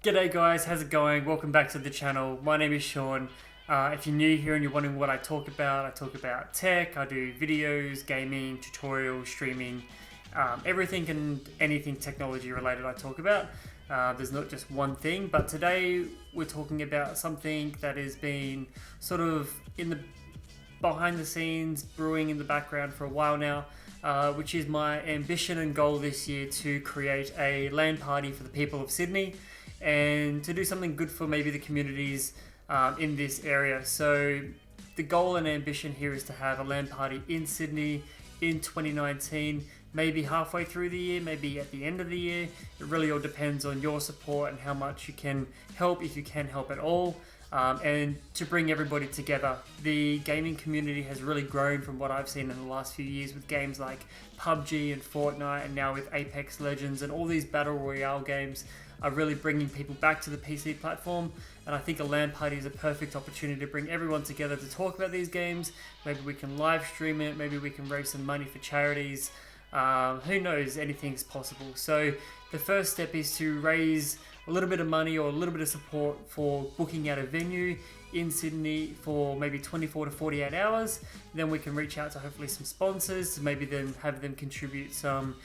G'day guys, how's it going? Welcome back to the channel. My name is Sean. If you're new here and you're wondering what I talk about tech, I do videos, gaming, tutorials, streaming, everything and anything technology related I talk about. There's not just one thing, but today we're talking about something that has been sort of in the behind the scenes, brewing in the background for a while now, which is my ambition and goal this year to create a LAN party for the people of Sydney and to do something good for maybe the communities in this area. So the goal and ambition here is to have a LAN party in Sydney in 2019, maybe halfway through the year, maybe at the end of the year. It really all depends on your support and how much you can help, if you can help at all. And to bring everybody together. The gaming community has really grown from what I've seen in the last few years with games like PUBG and Fortnite, and now with Apex Legends, and all these battle royale games are really bringing people back to the PC platform. And I think a LAN party is a perfect opportunity to bring everyone together to talk about these games. Maybe we can live stream it, maybe we can raise some money for charities. Who knows, anything's possible. So the first step is to raise a little bit of money or a little bit of support for booking out a venue in Sydney for maybe 24 to 48 hours. Then we can reach out to hopefully some sponsors to maybe then have them contribute some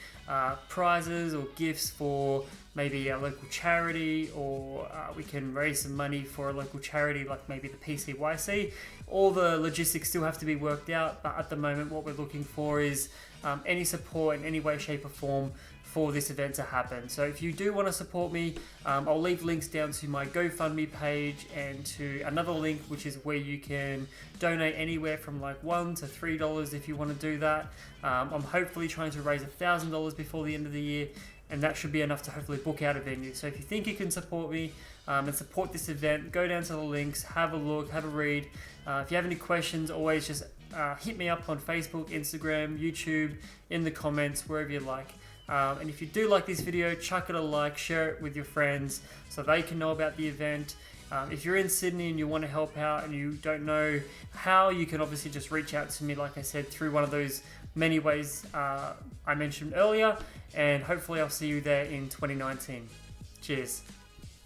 prizes or gifts for maybe a local charity, or we can raise some money for a local charity like maybe the PCYC. All the logistics still have to be worked out, but at the moment what we're looking for is any support in any way, shape or form for this event to happen. So if you do want to support me, I'll leave links down to my GoFundMe page and to another link which is where you can donate anywhere from like $1 to $3 if you want to do that. I'm hopefully trying to raise $1,000 before the end of the year, and that should be enough to hopefully book out a venue. So if you think you can support me and support this event, go down to the links, have a look, have a read. If you have any questions, always just hit me up on Facebook, Instagram, YouTube, in the comments, wherever you like. And if you do like this video, chuck it a like, share it with your friends so they can know about the event. If you're in Sydney and you want to help out and you don't know how, you can obviously just reach out to me, like I said, through one of those many ways I mentioned earlier, and hopefully I'll see you there in 2019. Cheers.